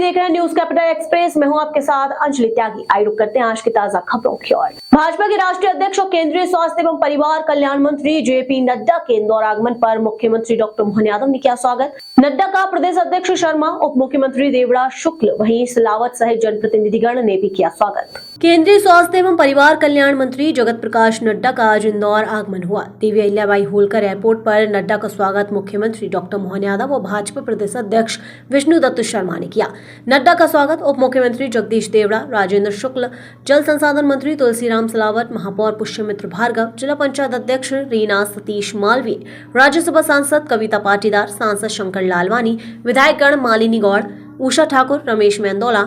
देख रहे हैं न्यूज कैपिटल एक्सप्रेस। मैं हूं आपके साथ अंजलि त्यागी। आइए रुक करते हैं आज की ताजा खबरों की ओर। भाजपा के राष्ट्रीय अध्यक्ष और केंद्रीय स्वास्थ्य एवं परिवार कल्याण मंत्री जेपी नड्डा के इंदौर आगमन पर मुख्यमंत्री डॉक्टर मोहन यादव ने किया स्वागत। नड्डा का प्रदेश अध्यक्ष शर्मा, उप मुख्यमंत्री देवड़ा शुक्ल वहीं सिलावट सहित जनप्रतिनिधिगण ने भी किया स्वागत। केंद्रीय स्वास्थ्य एवं परिवार कल्याण मंत्री जगत प्रकाश नड्डा का आज इंदौर आगमन हुआ। देवी अहिल्याबाई होलकर एयरपोर्ट पर नड्डा का स्वागत मुख्यमंत्री डॉक्टर मोहन यादव और भाजपा प्रदेश अध्यक्ष विष्णुदत्त शर्मा ने किया। नड्डा का स्वागत उप मुख्यमंत्री जगदीश देवड़ा, राजेंद्र शुक्ल, जल संसाधन मंत्री तुलसीराम सिलावट, महापौर पुष्यमित्र भार्गव, जिला पंचायत अध्यक्ष रीना सतीश मालवीय, राज्यसभा सांसद कविता पाटीदार, सांसद शंकर लालवानी, विधायकगण मालिनी गौड़, उषा ठाकुर, रमेश मेंदोला,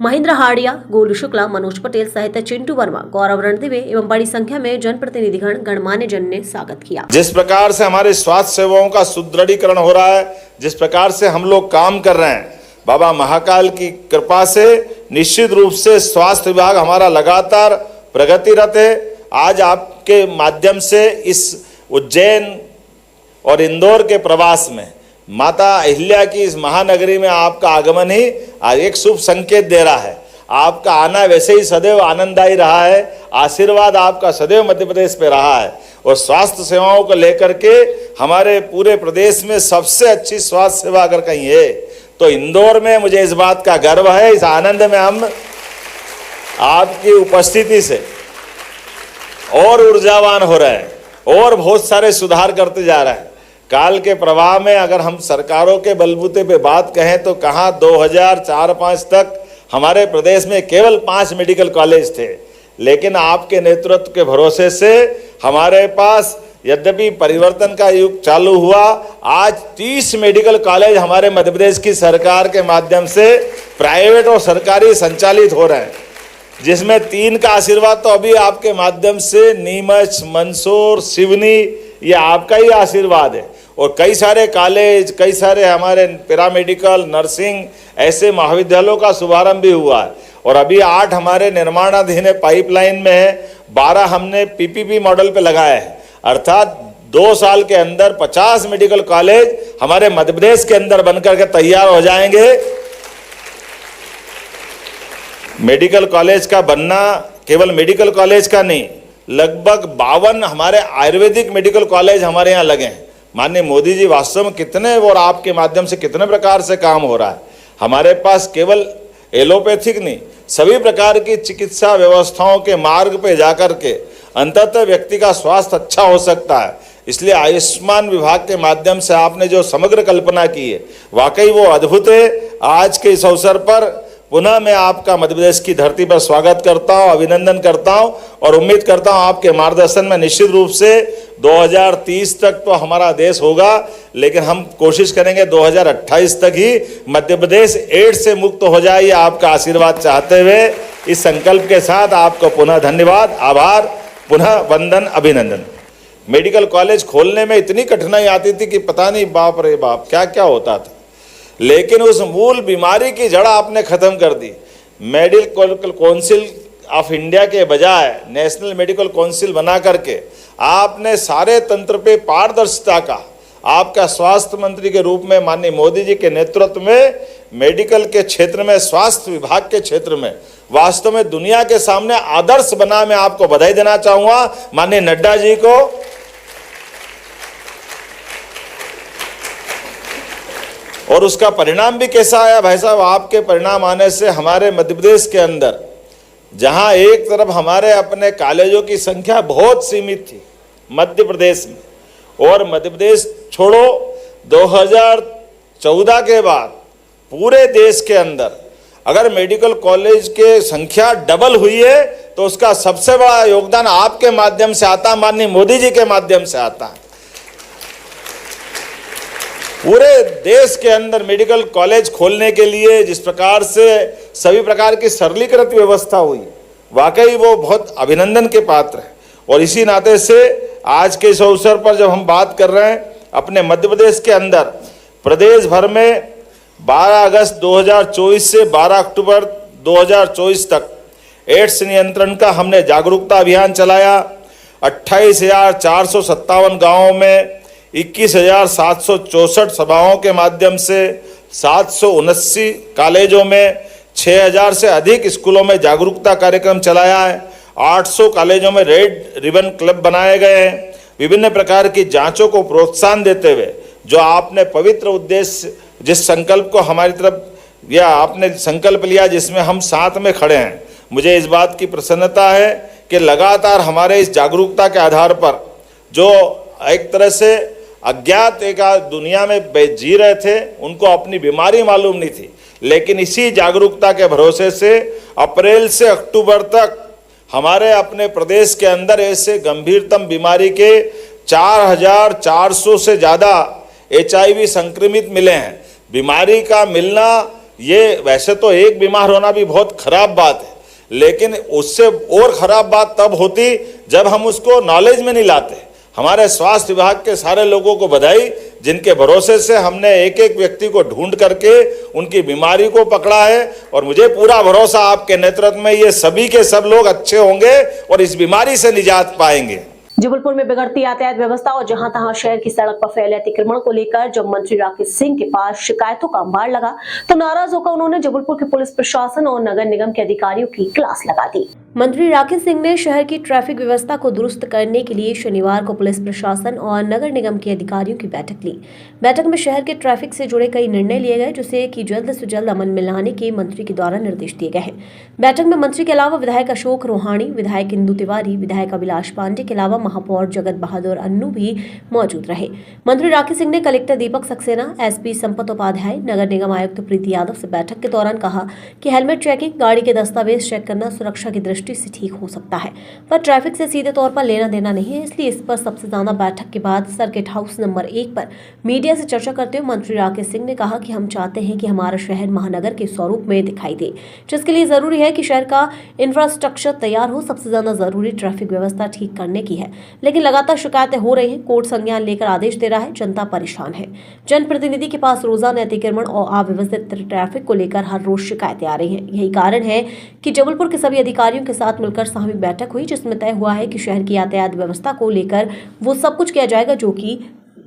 महेंद्र हाड़िया, गोलू शुक्ला, मनोज पटेल सहित चिंटू वर्मा, गौरव रणदिवे एवं बड़ी संख्या में जनप्रतिनिधिगण गणमान्य जन ने स्वागत किया। जिस प्रकार से हमारे स्वास्थ्य सेवाओं का सुदृढ़ीकरण हो रहा है, जिस प्रकार से हम लोग काम कर रहे हैं, बाबा महाकाल की कृपा से निश्चित रूप से स्वास्थ्य विभाग हमारा लगातार प्रगतिरत है। आज आपके माध्यम से इस उज्जैन और इंदौर के प्रवास में माता अहिल्या की इस महानगरी में आपका आगमन ही एक शुभ संकेत दे रहा है। आपका आना वैसे ही सदैव आनंददायी रहा है, आशीर्वाद आपका सदैव मध्य प्रदेश पे रहा है और स्वास्थ्य सेवाओं को लेकर के हमारे पूरे प्रदेश में सबसे अच्छी स्वास्थ्य सेवा अगर कहीं है तो इंदौर में मुझे इस बात का गर्व है। इस आनंद में हम आपकी उपस्थिति से और ऊर्जावान हो रहे हैं और बहुत सारे सुधार करते जा रहे हैं। काल के प्रवाह में अगर हम सरकारों के बलबूते पे बात कहें तो कहाँ 2004-05 तक हमारे प्रदेश में केवल 5 मेडिकल कॉलेज थे, लेकिन आपके नेतृत्व के भरोसे से हमारे पास यद्यपि परिवर्तन का युग चालू हुआ, आज 30 मेडिकल कॉलेज हमारे मध्य प्रदेश की सरकार के माध्यम से प्राइवेट और सरकारी संचालित हो रहे हैं, जिसमें 3 का आशीर्वाद तो अभी आपके माध्यम से नीमच, मंदसौर, सिवनी, ये आपका ही आशीर्वाद है और कई सारे कॉलेज, कई सारे हमारे पैरामेडिकल, नर्सिंग ऐसे महाविद्यालयों का शुभारंभ भी हुआ है और अभी 8 हमारे निर्माणाधीन पाइपलाइन में है, 12 हमने पीपीपी मॉडल पे लगाए हैं। अर्थात 2 साल के अंदर 50 मेडिकल कॉलेज हमारे मध्य प्रदेश के अंदर बनकर के तैयार हो जाएंगे। मेडिकल कॉलेज का बनना केवल मेडिकल कॉलेज का नहीं, लगभग 52 हमारे आयुर्वेदिक मेडिकल कॉलेज हमारे यहाँ लगे हैं। माननीय मोदी जी वास्तव में कितने और आपके माध्यम से कितने प्रकार से काम हो रहा है। हमारे पास केवल एलोपैथिक नहीं, सभी प्रकार की चिकित्सा व्यवस्थाओं के मार्ग पे जाकर के अंततः व्यक्ति का स्वास्थ्य अच्छा हो सकता है। इसलिए आयुष्मान विभाग के माध्यम से आपने जो समग्र कल्पना की है वाकई वो अद्भुत है। आज के इस अवसर पर पुनः मैं आपका मध्य प्रदेश की धरती पर स्वागत करता हूं, अभिनंदन करता हूं और उम्मीद करता हूं आपके मार्गदर्शन में निश्चित रूप से 2030 तक तो हमारा देश होगा, लेकिन हम कोशिश करेंगे 2028 तक ही मध्य प्रदेश एड्स से मुक्त हो जाए। आपका आशीर्वाद चाहते हुए इस संकल्प के साथ आपको पुनः धन्यवाद, आभार, पुनः वंदन, अभिनंदन। मेडिकल कॉलेज खोलने में इतनी कठिनाई आती थी कि पता नहीं बाप रे बाप क्या क्या होता था, लेकिन उस मूल बीमारी की जड़ आपने खत्म कर दी। मेडिकल काउंसिल ऑफ इंडिया के बजाय नेशनल मेडिकल काउंसिल बना करके आपने सारे तंत्र पे पारदर्शिता का, आपका स्वास्थ्य मंत्री के रूप में माननीय मोदी जी के नेतृत्व में मेडिकल के क्षेत्र में, स्वास्थ्य विभाग के क्षेत्र में वास्तव में दुनिया के सामने आदर्श बना। मैं आपको बधाई देना चाहूंगा माननीय नड्डा जी को। और उसका परिणाम भी कैसा आया भाई साहब? आपके परिणाम आने से हमारे मध्य प्रदेश के अंदर, जहां एक तरफ हमारे अपने कॉलेजों की संख्या बहुत सीमित थी मध्य प्रदेश में, और मध्य प्रदेश छोड़ो 2014 के बाद पूरे देश के अंदर अगर मेडिकल कॉलेज के संख्या डबल हुई है तो उसका सबसे बड़ा योगदान आपके माध्यम से आता, माननीय मोदी जी के माध्यम से आता है। पूरे देश के अंदर मेडिकल कॉलेज खोलने के लिए जिस प्रकार से सभी प्रकार की सरलीकृत व्यवस्था हुई, वाकई वो बहुत अभिनंदन के पात्र है। और इसी नाते से आज के इस अवसर पर जब हम बात कर रहे हैं, अपने मध्य प्रदेश के अंदर प्रदेश भर में 12 अगस्त 2024 से 12 अक्टूबर 2024 तक एड्स नियंत्रण का हमने जागरूकता अभियान चलाया। 28,457 गाँवों में 21,764 सभाओं के माध्यम से 779 कॉलेजों में 6000 से अधिक स्कूलों में जागरूकता कार्यक्रम चलाया है। 800 कॉलेजों में रेड रिबन क्लब बनाए गए हैं। विभिन्न प्रकार की जांचों को प्रोत्साहन देते हुए जो आपने पवित्र उद्देश्य, जिस संकल्प को हमारी तरफ या आपने संकल्प लिया, जिसमें हम साथ में खड़े हैं, मुझे इस बात की प्रसन्नता है कि लगातार हमारे इस जागरूकता के आधार पर जो एक तरह से अज्ञात एक दुनिया में जी रहे थे, उनको अपनी बीमारी मालूम नहीं थी, लेकिन इसी जागरूकता के भरोसे से अप्रैल से अक्टूबर तक हमारे अपने प्रदेश के अंदर ऐसे गंभीरतम बीमारी के 4400 से ज़्यादा HIV संक्रमित मिले हैं। बीमारी का मिलना, ये वैसे तो एक बीमार होना भी बहुत खराब बात है, लेकिन उससे और खराब बात तब होती जब हम उसको नॉलेज में नहीं लाते। हमारे स्वास्थ्य विभाग के सारे लोगों को बधाई, जिनके भरोसे से हमने एक एक व्यक्ति को ढूंढ करके उनकी बीमारी को पकड़ा है, और मुझे पूरा भरोसा आपके नेतृत्व में ये सभी के सब लोग अच्छे होंगे और इस बीमारी से निजात पाएंगे। जबलपुर में बिगड़ती यातायात व्यवस्था और जहां तहां शहर की सड़क पर फैले अतिक्रमण को लेकर जब मंत्री राकेश सिंह के पास शिकायतों का अंबार लगा तो नाराज होकर उन्होंने जबलपुर के पुलिस प्रशासन और नगर निगम के अधिकारियों की क्लास लगा दी। मंत्री राकेश सिंह ने शहर की ट्रैफिक व्यवस्था को दुरुस्त करने के लिए शनिवार को पुलिस प्रशासन और नगर निगम के अधिकारियों की बैठक ली। बैठक में शहर के ट्रैफिक से जुड़े कई निर्णय लिए गए, जिसे कि जल्द से जल्द अमल में लाने के मंत्री के द्वारा निर्देश दिए गए हैं। बैठक में मंत्री के अलावा विधायक अशोक रोहाणी, विधायक इंदु तिवारी, विधायक अभिलाष पांडे के अलावा महापौर जगत बहादुर अन्नू भी मौजूद रहे। मंत्री राकेश सिंह ने कलेक्टर दीपक सक्सेना, एसपी संपत उपाध्याय, नगर निगम आयुक्त प्रीति यादव से बैठक के दौरान कहा कि हेलमेट चेकिंग, गाड़ी के दस्तावेज चेक करना सुरक्षा की दृष्टि से ठीक हो सकता है, पर ट्रैफिक से सीधे तौर पर लेना देना नहीं है, इसलिए इस पर सबसे ज्यादा बैठक के बाद सर्किट हाउस नंबर 1 पर मीडिया से चर्चा करते हुए मंत्री राकेश सिंह ने कहा कि हम चाहते हैं कि हमारा शहर महानगर के स्वरूप में दिखाई दे, जिसके लिए जरूरी है कि शहर का इंफ्रास्ट्रक्चर तैयार हो। सबसे ज्यादा जरूरी ट्रैफिक व्यवस्था ठीक करने की है, लेकिन लगातार शिकायतें हो रही हैं। कोर्ट संज्ञान लेकर आदेश दे रहा है, जनता परेशान है। जनप्रतिनिधि के पास रोजाना अतिक्रमण और अव्यवस्थित ट्रैफिक को लेकर हर रोज शिकायतें आ रही हैं। यही कारण है कि जबलपुर के सभी अधिकारियों के साथ मिलकर सामूहिक बैठक हुई, जिसमें तय हुआ है कि शहर की यातायात व्यवस्था को लेकर वो सब कुछ किया जाएगा जो कि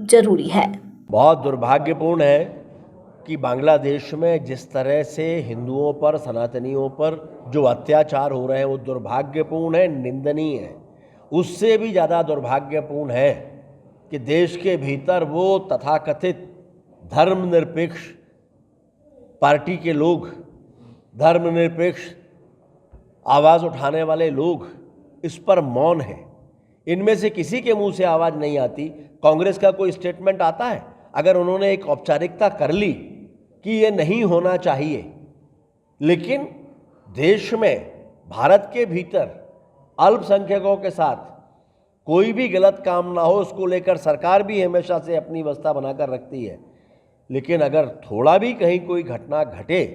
जरूरी है। बहुत दुर्भाग्यपूर्ण है कि बांग्लादेश में जिस तरह से हिंदुओं पर, सनातनियों पर जो अत्याचार हो रहे हैं वो दुर्भाग्यपूर्ण है, निंदनीय है। उससे भी ज़्यादा दुर्भाग्यपूर्ण है कि देश के भीतर वो तथाकथित धर्मनिरपेक्ष पार्टी के लोग, धर्मनिरपेक्ष आवाज़ उठाने वाले लोग इस पर मौन हैं। इनमें से किसी के मुंह से आवाज़ नहीं आती। कांग्रेस का कोई स्टेटमेंट आता है? अगर उन्होंने एक औपचारिकता कर ली कि ये नहीं होना चाहिए, लेकिन देश में, भारत के भीतर अल्पसंख्यकों के साथ कोई भी गलत काम ना हो, उसको लेकर सरकार भी हमेशा से अपनी व्यवस्था बनाकर रखती है। लेकिन अगर थोड़ा भी कहीं कोई घटना घटे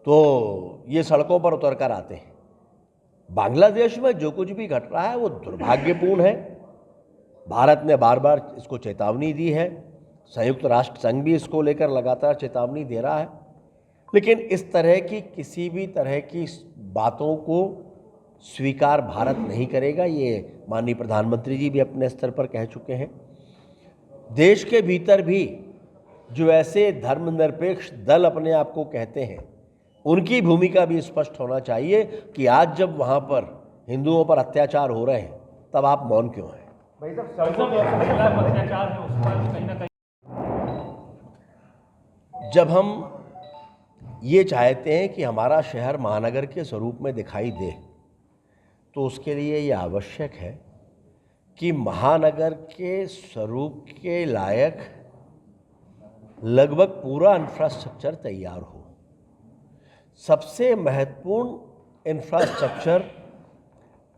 तो ये सड़कों पर उतर कर आते हैं। बांग्लादेश में जो कुछ भी घट रहा है वो दुर्भाग्यपूर्ण है। भारत ने बार बार इसको चेतावनी दी है, संयुक्त राष्ट्र संघ भी इसको लेकर लगातार चेतावनी दे रहा है, लेकिन इस तरह की किसी भी तरह की बातों को स्वीकार भारत नहीं करेगा। ये माननीय प्रधानमंत्री जी भी अपने स्तर पर कह चुके हैं। देश के भीतर भी जो ऐसे धर्मनिरपेक्ष दल अपने आप को कहते हैं, उनकी भूमिका भी स्पष्ट होना चाहिए कि आज जब वहाँ पर हिंदुओं पर अत्याचार हो रहे हैं तब आप मौन क्यों हैं? भाई साहब, सड़कों पर अत्याचार है, उस पर कहीं ना कहीं जब हम ये चाहते हैं कि हमारा शहर महानगर के स्वरूप में दिखाई दे, तो उसके लिए ये आवश्यक है कि महानगर के स्वरूप के लायक लगभग पूरा इंफ्रास्ट्रक्चर तैयार हो। सबसे महत्वपूर्ण इंफ्रास्ट्रक्चर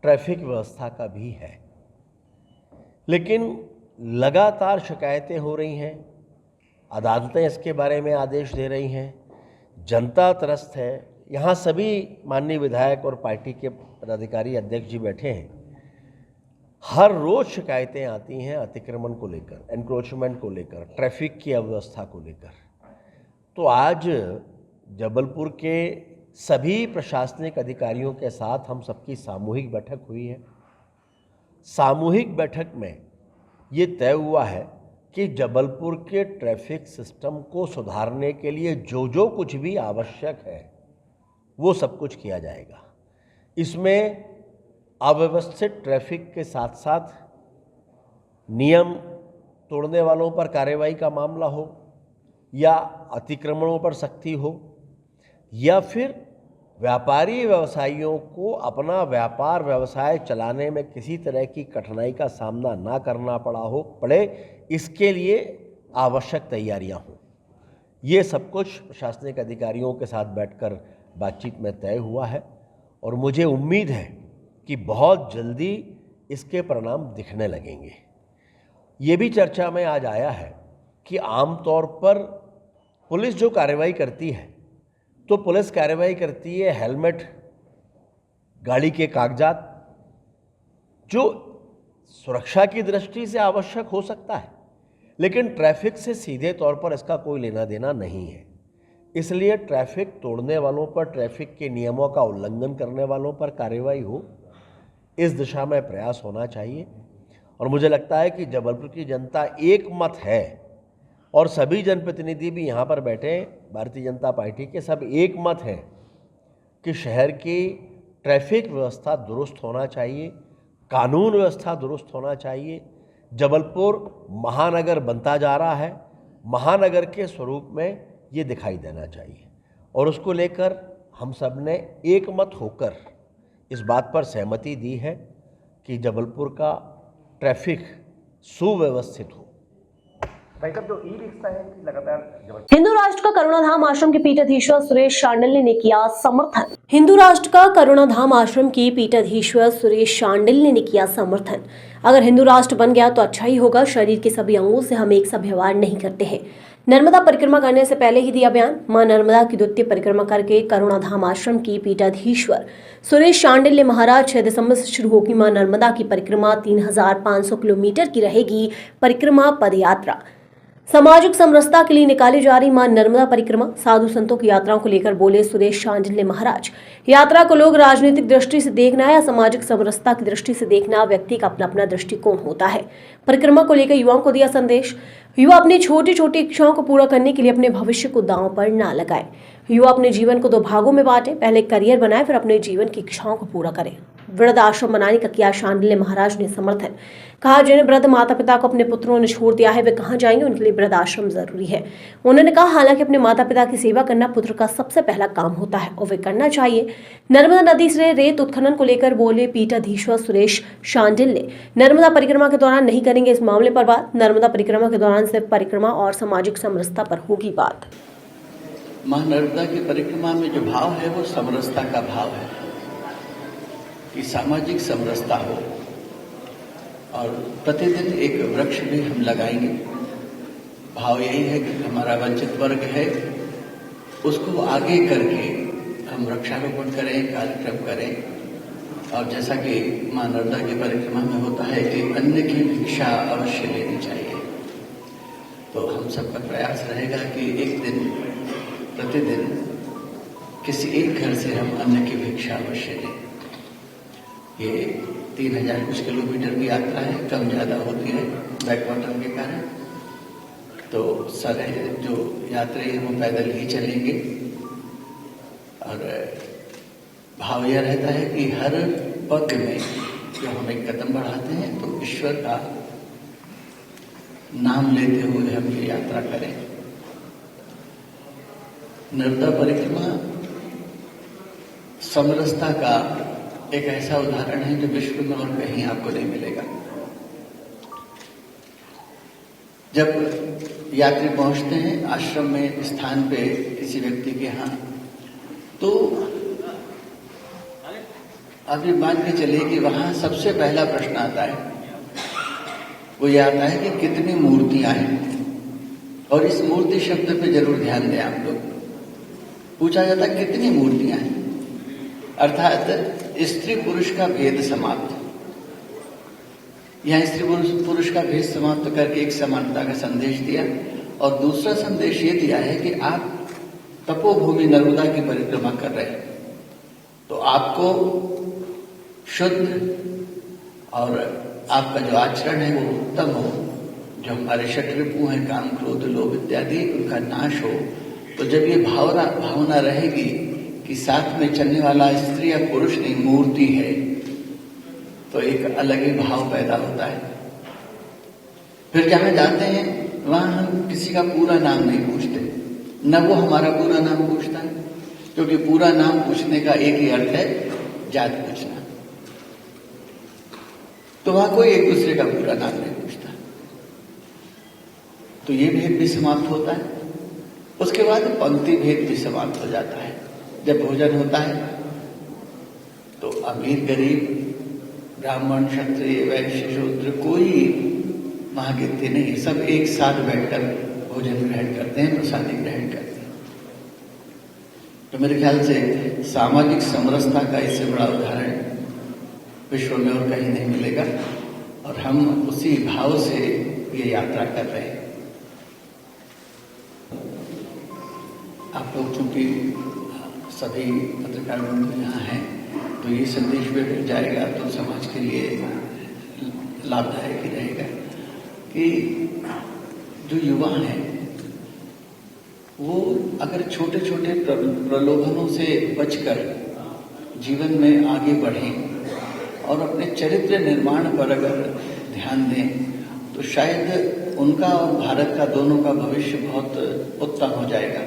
ट्रैफिक व्यवस्था का भी है, लेकिन लगातार शिकायतें हो रही हैं, अदालतें इसके बारे में आदेश दे रही हैं, जनता त्रस्त है। यहाँ सभी माननीय विधायक और पार्टी के पदाधिकारी, अध्यक्ष जी बैठे हैं। हर रोज़ शिकायतें आती हैं अतिक्रमण को लेकर, एनक्रोचमेंट को लेकर, ट्रैफिक की अव्यवस्था को लेकर। तो आज जबलपुर के सभी प्रशासनिक अधिकारियों के साथ हम सबकी सामूहिक बैठक हुई है। सामूहिक बैठक में ये तय हुआ है कि जबलपुर के ट्रैफिक सिस्टम को सुधारने के लिए जो जो कुछ भी आवश्यक है वो सब कुछ किया जाएगा। इसमें अव्यवस्थित ट्रैफिक के साथ साथ नियम तोड़ने वालों पर कार्रवाई का मामला हो या अतिक्रमणों पर सख्ती हो या फिर व्यापारी व्यवसायियों को अपना व्यापार व्यवसाय चलाने में किसी तरह की कठिनाई का सामना ना करना पड़े, इसके लिए आवश्यक तैयारियां हों। ये सब कुछ प्रशासनिक अधिकारियों के साथ बैठकर बातचीत में तय हुआ है और मुझे उम्मीद है कि बहुत जल्दी इसके परिणाम दिखने लगेंगे। ये भी चर्चा में आज आया है कि आमतौर पर पुलिस जो कार्रवाई करती है तो पुलिस कार्रवाई करती है हेलमेट, गाड़ी के कागजात, जो सुरक्षा की दृष्टि से आवश्यक हो सकता है, लेकिन ट्रैफिक से सीधे तौर पर इसका कोई लेना देना नहीं है। इसलिए ट्रैफिक तोड़ने वालों पर, ट्रैफिक के नियमों का उल्लंघन करने वालों पर कार्रवाई हो, इस दिशा में प्रयास होना चाहिए। और मुझे लगता है कि जबलपुर की जनता एक मत है और सभी जनप्रतिनिधि भी यहाँ पर बैठे भारतीय जनता पार्टी के सब एक मत हैं कि शहर की ट्रैफिक व्यवस्था दुरुस्त होना चाहिए, कानून व्यवस्था दुरुस्त होना चाहिए। जबलपुर महानगर बनता जा रहा है, महानगर के स्वरूप में ये दिखाई देना चाहिए और उसको लेकर हम सब ने एक मत होकर इस बात पर सहमति दी है कि जबलपुर का ट्रैफिक सुव्यवस्थित हो। भाई साहब, जो ई रिक्शा है लगातार हिंदू राष्ट्र का करुणाधाम आश्रम के पीठाधीश्वर सुरेश शांडिल्य ने किया समर्थन। हिंदू राष्ट्र का करुणाधाम आश्रम की पीठाधीश्वर सुरेश शांडिल्य ने किया समर्थन। अगर हिंदू राष्ट्र बन गया तो अच्छा ही होगा। शरीर के सभी अंगों से हम एक सा व्यवहार नहीं करते हैं। नर्मदा परिक्रमा करने से पहले ही दिया बयान। मां नर्मदा की द्वितीय परिक्रमा करके करुणाधाम आश्रम की पीठाधीश्वर सुरेश शांडिल्य महाराज 6 दिसंबर से शुरू होगी मां नर्मदा की परिक्रमा 3500 किलोमीटर की रहेगी परिक्रमा पद यात्रा। सामाजिक समरसता के लिए निकाली जा रही मां नर्मदा परिक्रमा साधु संतों की यात्राओं को लेकर बोले सुरेश शांडिल्य महाराज। यात्रा को लोग राजनीतिक दृष्टि से देखना या सामाजिक समरसता की दृष्टि से देखना व्यक्ति का अपना अपना दृष्टिकोण होता है। परिक्रमा को लेकर युवाओं को दिया संदेश। युवा अपनी छोटी छोटी इच्छाओं को पूरा करने के लिए अपने भविष्य को दांव पर ना लगाए। युवा अपने जीवन को 2 भागों में बांटे, पहले करियर बनाए फिर अपने जीवन की इच्छाओं को पूरा करें। वृद्ध आश्रम बनाने का किया शांडिल्य महाराज ने समर्थन। कहा, जिन्हें वृद्ध माता पिता को अपने पुत्रों ने छोड़ दिया है वे कहाँ जाएंगे, उनके लिए वृद्ध आश्रम जरूरी है। उन्होंने कहा, हालांकि अपने माता पिता की सेवा करना पुत्र का सबसे पहला काम होता है और वे करना चाहिए। नर्मदा नदी से रेत उत्खनन को लेकर बोले पीठाधीश्वर सुरेश शांडिल्य। नर्मदा परिक्रमा के दौरान नहीं करेंगे इस मामले पर बात। नर्मदा परिक्रमा के दौरान सिर्फ परिक्रमा और सामाजिक समरसता पर होगी बात। मां नर्मदा की परिक्रमा में जो भाव है वो समरसता का भाव है कि सामाजिक समरसता हो और प्रतिदिन एक वृक्ष भी हम लगाएंगे। भाव यही है कि हमारा वंचित वर्ग है उसको आगे करके हम वृक्षारोपण करें, कार्यक्रम करें। और जैसा कि मां नर्मदा की परिक्रमा में होता है कि अन्न की भिक्षा अवश्य लेनी चाहिए, तो हम सबका प्रयास रहेगा कि एक दिन प्रतिदिन किसी एक घर से हम अन्न की भिक्षा अवश्य लें। ये 3000 कुछ किलोमीटर की यात्रा है, कम ज़्यादा होती है बैकवाटर के कारण, तो सारे जो यात्री हैं वो पैदल ही चलेंगे। और भाव यह रहता है कि हर पग में जो हम एक कदम बढ़ाते हैं तो ईश्वर का नाम लेते हुए हम ये यात्रा करें। नर्मदा परिक्रमा समरसता का एक ऐसा उदाहरण है जो विश्व में और कहीं आपको नहीं मिलेगा। जब यात्री पहुंचते हैं आश्रम में स्थान पे किसी व्यक्ति के यहाँ, तो आप ये मान के चलिए कि वहां सबसे पहला प्रश्न आता है, वो ये आता है कि कितनी मूर्तियां हैं। और इस मूर्ति शब्द पे जरूर ध्यान दें आप लोग। पूछा जाता है कितनी मूर्तियां हैं, अर्थात स्त्री पुरुष का भेद समाप्त। यहाँ स्त्री पुरुष का भेद समाप्त करके एक समानता का संदेश दिया और दूसरा संदेश ये दिया है कि आप तपोभूमि नर्मदा की परिक्रमा कर रहे हैं तो आपको शुद्ध और आपका जो आचरण है वो उत्तम हो, जो हमारे षटरिपु हैं, काम क्रोध लोभ इत्यादि, उनका नाश हो। तो जब ये भावना रहेगी कि साथ में चलने वाला स्त्री या पुरुष नहीं मूर्ति है, तो एक अलग ही भाव पैदा होता है। फिर जहां जाते हैं वहां हम किसी का पूरा नाम नहीं पूछते, न वो हमारा पूरा नाम पूछता है, क्योंकि पूरा नाम पूछने का एक ही अर्थ है, जात पूछना। तो वहां कोई एक दूसरे का पूरा नाम नहीं पूछता। तो ये भेद भी समाप्त होता है। उसके बाद पंक्ति भेद भी समाप्त हो जाता है। जब भोजन होता है तो अमीर गरीब, ब्राह्मण क्षत्रिय वैश्य शूद्र कोई महागिनती नहीं, सब एक साथ बैठकर भोजन ग्रहण करते हैं, प्रसादी ग्रहण करते हैं। तो मेरे ख्याल से सामाजिक समरसता का इससे बड़ा उदाहरण विश्व में और कहीं नहीं मिलेगा, और हम उसी भाव से ये यात्रा कर रहे हैं। आप लोग चूंकि सभी पत्रकार बंधु यहाँ हैं, तो ये संदेश भी मिल जाएगा तो समाज के लिए लाभदायक ही रहेगा कि जो युवा हैं वो अगर छोटे छोटे प्रलोभनों से बचकर जीवन में आगे बढ़ें और अपने चरित्र निर्माण पर अगर ध्यान दें, तो शायद उनका और भारत का दोनों का भविष्य बहुत उत्तम हो जाएगा।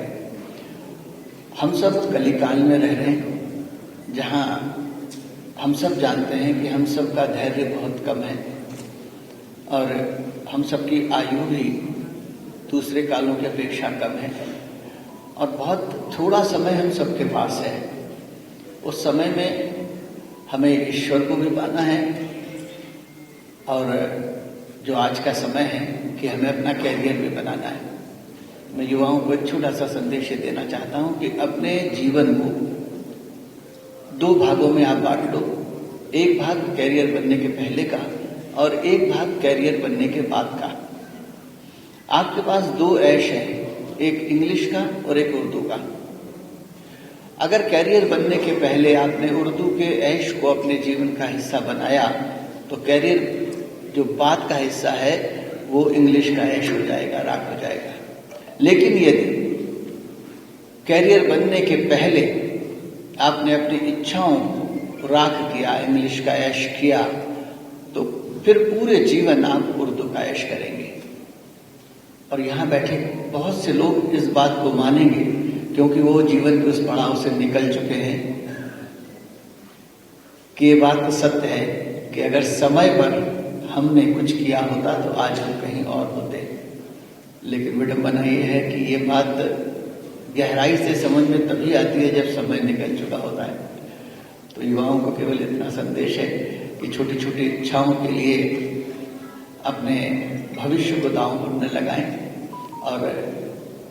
हम सब कलिकाल में रह रहे हैं, जहां हम सब जानते हैं कि हम सब का धैर्य बहुत कम है और हम सब की आयु भी दूसरे कालों की अपेक्षा कम है, और बहुत थोड़ा समय हम सबके पास है। उस समय में हमें ईश्वर को भी पाना है, और जो आज का समय है कि हमें अपना कैरियर भी बनाना है। मैं युवाओं को एक छोटा सा संदेश देना चाहता हूं कि अपने जीवन को 2 भागों में आप बांट लो। एक भाग कैरियर बनने के पहले का और एक भाग कैरियर बनने के बाद का। आपके पास 2 ऐश हैं, एक इंग्लिश का और एक उर्दू का। अगर कैरियर बनने के पहले आपने उर्दू के ऐश को अपने जीवन का हिस्सा बनाया, तो कैरियर जो बाद का हिस्सा है वो इंग्लिश का ऐश हो जाएगा, राख हो जाएगा। लेकिन यदि कैरियर बनने के पहले आपने अपनी इच्छाओं को राख दिया, इंग्लिश का ऐश किया, तो फिर पूरे जीवन आप उर्दू का ऐश करेंगे। और यहाँ बैठे बहुत से लोग इस बात को मानेंगे, क्योंकि वो जीवन के उस पड़ाव से निकल चुके हैं कि ये बात तो सत्य है कि अगर समय पर हमने कुछ किया होता तो आज हम कहीं और होते। लेकिन विडंबना ये है कि ये बात गहराई से समझ में तभी आती है जब समय निकल चुका होता है। तो युवाओं को केवल इतना संदेश है कि छोटी छोटी इच्छाओं के लिए अपने भविष्य को दांव पर न लगाएं। और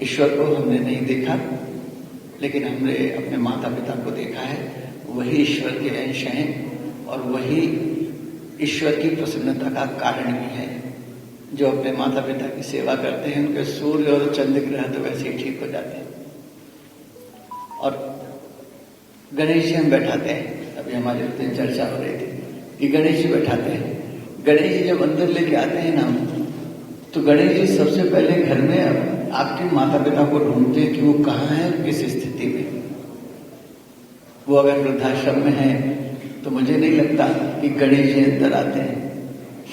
ईश्वर को हमने नहीं देखा, लेकिन हमने अपने माता पिता को देखा है। वही ईश्वर के अंश हैं और वही ईश्वर की प्रसन्नता का कारण भी है। जो अपने माता पिता की सेवा करते हैं, उनके सूर्य और चंद्र ग्रह तो वैसे ही ठीक हो जाते हैं। और गणेश जी हम बैठाते हैं, अभी हमारे दिन चर्चा हो रही थी कि गणेश जी बैठाते हैं। गणेश जी जब अंदर लेके आते हैं ना, तो गणेश जी सबसे पहले घर में आपके माता पिता को ढूंढते हैं कि वो कहाँ है और किस स्थिति में। वो अगर वृद्धाश्रम में है तो मुझे नहीं लगता कि गणेश जी अंदर आते हैं,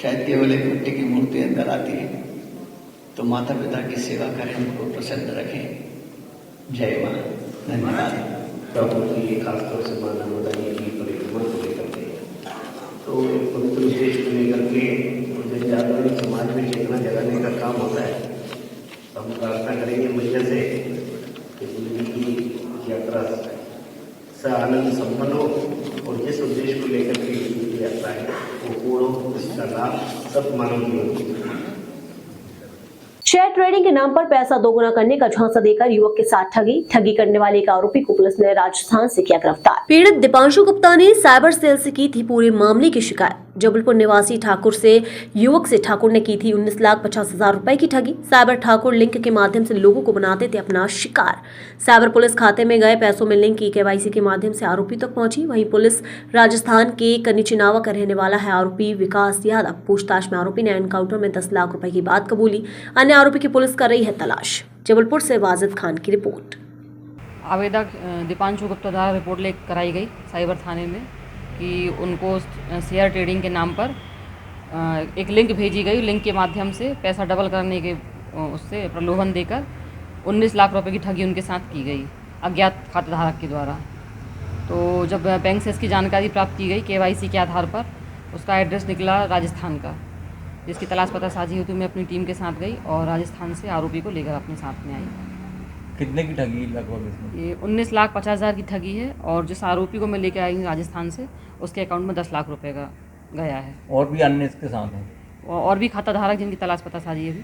शायद केवल एक मिट्टी की मूर्ति अंदर आती है। तो माता पिता की सेवा करें, उनको प्रसन्न रखें। जय मां। धन्यवाद। प्रभु की खासतौर से मां नर्मदा जी की परिक्रमा को लेकर के, तो पवित्र विशेष को लेकर के जन जागरण समाज में चेतना जगाने का काम होता है। हम प्रार्थना करेंगे मैया से कि जिंदगी की यात्रा से आनंद संपन्न हो और जिस उद्देश्य को लेकर के यात्रा है वो पूर्ण हो, इसका लाभ सब मानव जीवन को। शेयर ट्रेडिंग के नाम पर पैसा दोगुना करने का झांसा देकर युवक के साथ ठगी करने वाले एक आरोपी को पुलिस ने राजस्थान से किया गिरफ्तार। पीड़ित दीपांशु गुप्ता ने साइबर सेल से की थी पूरे मामले की शिकायत। जबलपुर निवासी ठाकुर से युवक से ठाकुर ने की थी 19,50,000 रुपए की ठगी। साइबर ठाकुर लिंक के माध्यम से लोगों को बनाते थे अपना शिकार। साइबर पुलिस खाते में गए पैसों में लिंक की केवाईसी के माध्यम से आरोपी तक पहुंची। वहीं पुलिस राजस्थान के कनिचनावा का रहने वाला है आरोपी विकास यादव। पूछताछ में आरोपी ने एनकाउंटर में 10 लाख रुपए की बात कबूली। अन्य आरोपी की पुलिस कर रही है तलाश। जबलपुर से वाजिद खान की रिपोर्ट। आवेदक दीपांशु गुप्ता द्वारा रिपोर्ट ले कराई गई साइबर थाने में कि उनको शेयर ट्रेडिंग के नाम पर एक लिंक भेजी गई। लिंक के माध्यम से पैसा डबल करने के उससे प्रलोभन देकर 19 लाख रुपए की ठगी उनके साथ की गई अज्ञात खाताधारक के द्वारा। तो जब बैंक से इसकी जानकारी प्राप्त की गई केवाईसी के आधार पर, उसका एड्रेस निकला राजस्थान का, जिसकी तलाश पता साझी हेतु मैं अपनी टीम के साथ गई और राजस्थान से आरोपी को लेकर अपने साथ में आई। कितने की ठगी लगभग इसमें? ये 19,50,000 की ठगी है और जिस आरोपी को मैं लेकर आई हूँ राजस्थान से, उसके अकाउंट में 10 लाख रुपए का गया है। और भी अन्य इसके साथ हैं? और भी खाताधारक जिनकी तलाश पता साझी अभी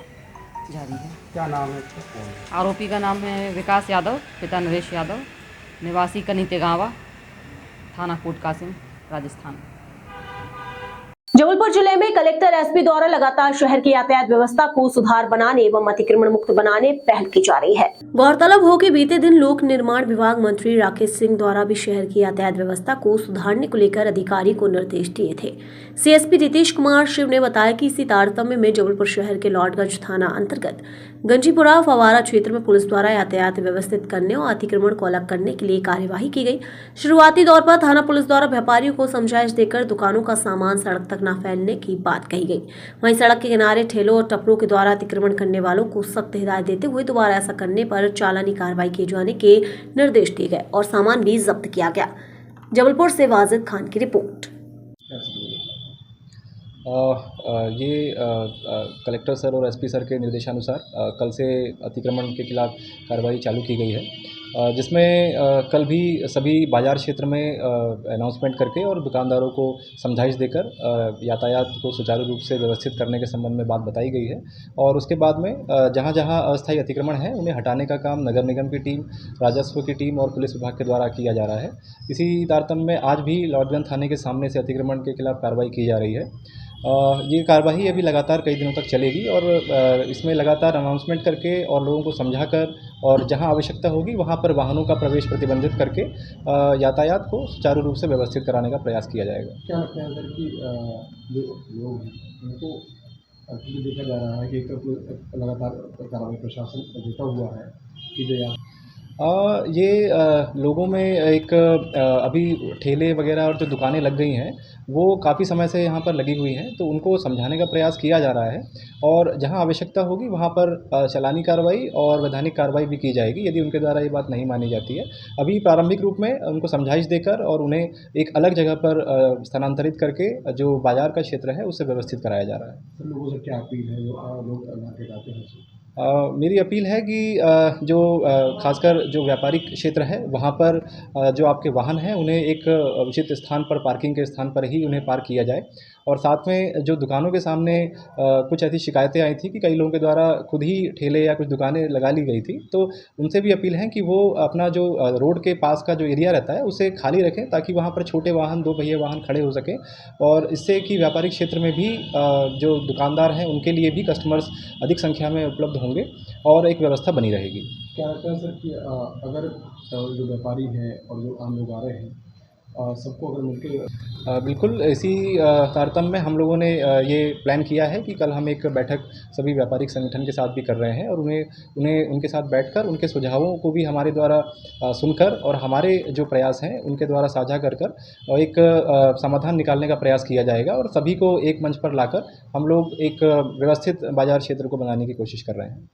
जारी है। क्या नाम है इसका? आरोपी का नाम है विकास यादव, पिता नरेश यादव, निवासी कनीतेगांवा, थाना कोट कासिम, राजस्थान। जबलपुर जिले में कलेक्टर एसपी द्वारा लगातार शहर की यातायात व्यवस्था को सुधार बनाने एवं अतिक्रमण मुक्त बनाने पहल की जा रही है। गौरतलब हो कि बीते दिन लोक निर्माण विभाग मंत्री राकेश सिंह द्वारा भी शहर की यातायात व्यवस्था को सुधारने को लेकर अधिकारी को निर्देश दिए थे। सीएसपी रितेश कुमार शिव ने बताया कि इसी तारतम्य में जबलपुर शहर के लॉर्डगंज थाना अंतर्गत गंजीपुरा फवारा क्षेत्र में पुलिस द्वारा यातायात व्यवस्थित करने और अतिक्रमण को अलग करने के लिए कार्यवाही की गई। शुरुआती दौर पर थाना पुलिस द्वारा व्यापारियों को समझाइश देकर दुकानों का सामान सड़क तक न फैलने की बात कही गई। वहीं सड़क के किनारे ठेलों और टपरों के द्वारा अतिक्रमण करने वालों को सख्त हिदायत देते हुए दोबारा ऐसा करने पर चालानी कार्रवाई किए जाने के निर्देश दिए गए और सामान भी जब्त किया गया। जबलपुर से वाजिद खान की रिपोर्ट। कलेक्टर सर और एसपी सर के निर्देशानुसार कल से अतिक्रमण के खिलाफ कार्रवाई चालू की गई है, जिसमें कल भी सभी बाजार क्षेत्र में अनाउंसमेंट करके और दुकानदारों को समझाइश देकर यातायात को सुचारू रूप से व्यवस्थित करने के संबंध में बात बताई गई है। और उसके बाद में जहां जहां अस्थायी अतिक्रमण है उन्हें हटाने का काम नगर निगम की टीम, राजस्व की टीम और पुलिस विभाग के द्वारा किया जा रहा है। इसी तारतम्य में आज भी लॉर्डगंज थाने के सामने से अतिक्रमण के खिलाफ कार्रवाई की जा रही है। ये कार्रवाई अभी लगातार कई दिनों तक चलेगी और इसमें लगातार अनाउंसमेंट करके और लोगों को समझाकर और जहां आवश्यकता होगी वहां पर वाहनों का प्रवेश प्रतिबंधित करके यातायात को सुचारू रूप से व्यवस्थित कराने का प्रयास किया जाएगा। क्या लगता है सर कि जो लोग हैं उनको देखा जा रहा है कि लगातार कार्रवाई प्रशासन जुटा हुआ है कि जो लोगों में एक अभी ठेले वगैरह और जो दुकानें लग गई हैं वो काफ़ी समय से यहाँ पर लगी हुई हैं, तो उनको समझाने का प्रयास किया जा रहा है और जहाँ आवश्यकता होगी वहाँ पर चालानी कार्रवाई और वैधानिक कार्रवाई भी की जाएगी यदि उनके द्वारा ये बात नहीं मानी जाती है। अभी प्रारंभिक रूप में उनको समझाइश देकर और उन्हें एक अलग जगह पर स्थानांतरित करके जो बाजार का क्षेत्र है उसे व्यवस्थित कराया जा रहा है। लोगों से क्या अपील है जो लोग मार्केट आते हैं? मेरी अपील है कि जो खासकर जो व्यापारिक क्षेत्र है वहाँ पर जो आपके वाहन हैं उन्हें एक उचित स्थान पर, पार्किंग के स्थान पर ही उन्हें पार्क किया जाए। और साथ में जो दुकानों के सामने कुछ ऐसी शिकायतें आई थी कि कई लोगों के द्वारा खुद ही ठेले या कुछ दुकानें लगा ली गई थी, तो उनसे भी अपील है कि वो अपना जो रोड के पास का जो एरिया रहता है उसे खाली रखें ताकि वहाँ पर छोटे वाहन, 2 पहिए वाहन खड़े हो सकें और इससे कि व्यापारिक क्षेत्र में भी जो दुकानदार हैं उनके लिए भी कस्टमर्स अधिक संख्या में उपलब्ध होंगे और एक व्यवस्था बनी रहेगी। क्या लगता है सर कि अगर जो व्यापारी हैं और जो आम लोग आ रहे हैं सबको अगर मिलकर बिल्कुल इसी तारतम्य में हम लोगों ने ये प्लान किया है कि कल हम एक बैठक सभी व्यापारिक संगठन के साथ भी कर रहे हैं और उन्हें उनके साथ बैठकर उनके सुझावों को भी हमारे द्वारा सुनकर और हमारे जो प्रयास हैं उनके द्वारा साझा कर एक समाधान निकालने का प्रयास किया जाएगा और सभी को एक मंच पर लाकर हम लोग एक व्यवस्थित बाजार क्षेत्र को बनाने की कोशिश कर रहे हैं।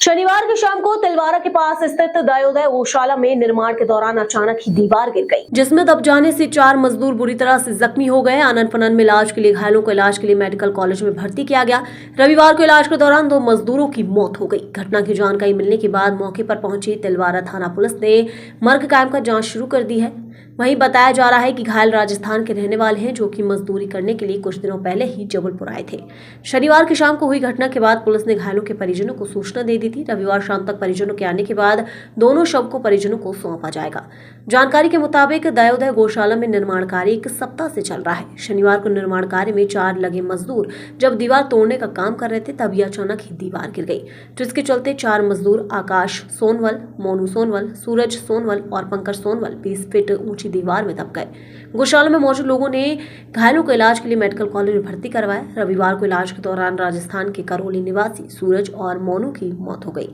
शनिवार की शाम को तिलवारा के पास स्थित दयोदय गौशाला में निर्माण के दौरान अचानक ही दीवार गिर गई, जिसमें दब जाने से 4 मजदूर बुरी तरह से जख्मी हो गए। आनन फनन में इलाज के लिए घायलों को इलाज के लिए मेडिकल कॉलेज में भर्ती किया गया। रविवार को इलाज के दौरान 2 मजदूरों की मौत हो गई। घटना की जानकारी मिलने के बाद मौके पर पहुंची तिलवारा थाना पुलिस ने मर्ग कायम कर जाँच शुरू कर दी है। वहीं बताया जा रहा है कि घायल राजस्थान के रहने वाले हैं, जो कि मजदूरी करने के लिए कुछ दिनों पहले ही जबलपुर आए थे। शनिवार की शाम को हुई घटना के बाद पुलिस ने घायलों के परिजनों को सूचना दे दी थी। रविवार शाम तक परिजनों के आने के बाद दोनों शव को परिजनों को सौंपा जाएगा। जानकारी के मुताबिक दयोदय गौशाला में निर्माण कार्य एक सप्ताह से चल रहा है। शनिवार को निर्माण कार्य में 4 लगे मजदूर जब दीवार तोड़ने का काम कर रहे थे, तभी अचानक ही दीवार गिर गई, जिसके चलते 4 मजदूर आकाश सोनवल, मोनू सोनवल, सूरज सोनवल और पंकज सोनवल 20 फीट ऊंची दीवार में दब गए। गौशाला में मौजूद लोगों ने घायलों को इलाज के लिए मेडिकल कॉलेज में भर्ती करवाया। रविवार को इलाज के दौरान राजस्थान के करौली निवासी सूरज और मोनू की मौत हो गई।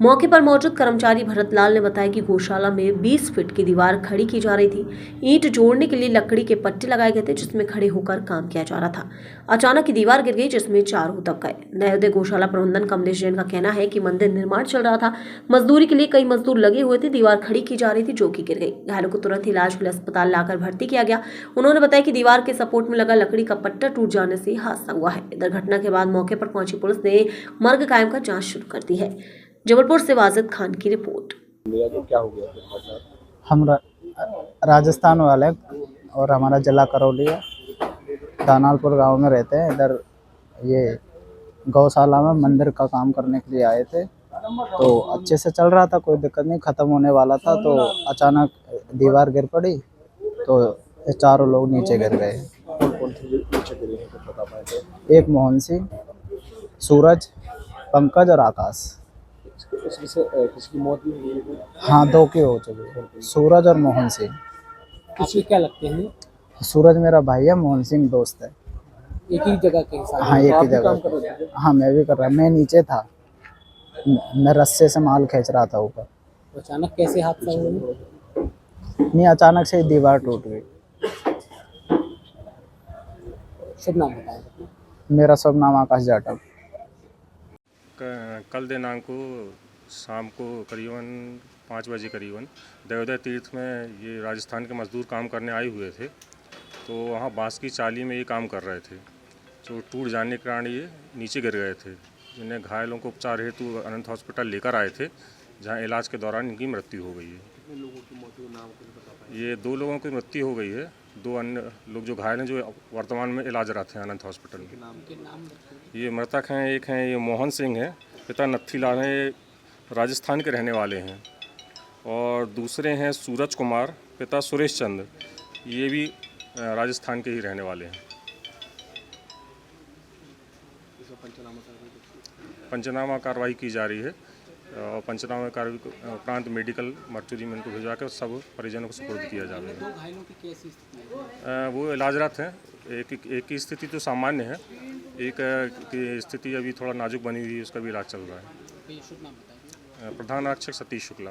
मौके पर मौजूद कर्मचारी भरत लाल ने बताया कि गौशाला में 20 फीट की दीवार खड़ी की जा रही थी। ईंट जोड़ने के लिए लकड़ी के पट्टे लगाए गए थे, जिसमें खड़े होकर काम किया जा रहा था। अचानक ही दीवार गिर गई, जिसमें चारों दब गए। दयोदय गौशाला प्रबंधन कमलेश जैन का कहना है कि मंदिर निर्माण चल रहा था, मजदूरी के लिए कई मजदूर लगे हुए थे, दीवार खड़ी की जा रही थी जो कि गिर गई। घायलों को तुरंत इलाज के लिए अस्पताल लाकर भर्ती किया गया। उन्होंने बताया कि दीवार के सपोर्ट में लगा लकड़ी का पट्टा टूट जाने से हादसा हुआ है। इधर घटना के बाद मौके पर पहुंची पुलिस ने मर्ग कायम कर जांच शुरू कर दी है। जबलपुर से वाजिद खान की रिपोर्ट। हम राजस्थान वाले और हमारा जिला करौली है, दानालपुर गांव में रहते हैं। इधर ये गौशाला में मंदिर का काम करने के लिए आए थे, तो अच्छे से चल रहा था, कोई दिक्कत नहीं, ख़त्म होने वाला था। तो अचानक दीवार गिर पड़ी, तो ये चारों लोग नीचे गिर गए। एक मोहन सिंह, सूरज, पंकज और आकाश। किसकी मौत भी हुई है? हाँ, 2 की हो चुकी है, सूरज और मोहन सिंह। आपको क्या लगते हैं? सूरज मेरा भाई है, मोहन सिंह दोस्त है। एक ही जगह के हिसाब? हाँ, एक ही जगह। हाँ, मैं भी कर रहा, मैं नीचे था, मैं रस्से से माल खींच रहा था ऊपर। अचानक कैसे हादसा हुआ? नहीं, अचानक से ही दीवार टूट गई। शुभ नाम बताएं। मेरा शुभ नाम आकाश जाटव। कल दिनांक को शाम को करीबन 5 बजे करीबन दयोदय तीर्थ में ये राजस्थान के मजदूर काम करने आए हुए थे। तो वहाँ बांस की चाली में ये काम कर रहे थे, तो टूट जाने के कारण ये नीचे गिर गए थे, जिन्हें घायलों को उपचार हेतु अनंत हॉस्पिटल लेकर आए थे, जहाँ इलाज के दौरान इनकी मृत्यु हो गई है। कितने लोगों की मौत हुई, नाम कुछ बता पाएं? ये 2 लोगों की मृत्यु हो गई है, 2 अन्य लोग जो घायल हैं जो वर्तमान में इलाजरत हैं अनंत हॉस्पिटल में। ये मृतक हैं, एक हैं ये मोहन सिंह है, पिता नत्थीलाल हैं, राजस्थान के रहने वाले हैं, और दूसरे हैं सूरज कुमार, पिता सुरेश चंद्र, ये भी राजस्थान के ही रहने वाले हैं। पंचनामा कार्रवाई की जा रही है और पंचनामा कार्रवाई उपरांत मेडिकल मर्चुरी में इनको भिजवा कर सब परिजनों को सुपुर्द किया जाएगा। 2 घायलों की कैसी स्थिति है? वो इलाजरत हैं, एक की स्थिति तो सामान्य है, एक की स्थिति अभी थोड़ा नाजुक बनी हुई है, उसका भी इलाज चल रहा है। शुभ नाम बताएं। प्रधान आरक्षक सतीश शुक्ला।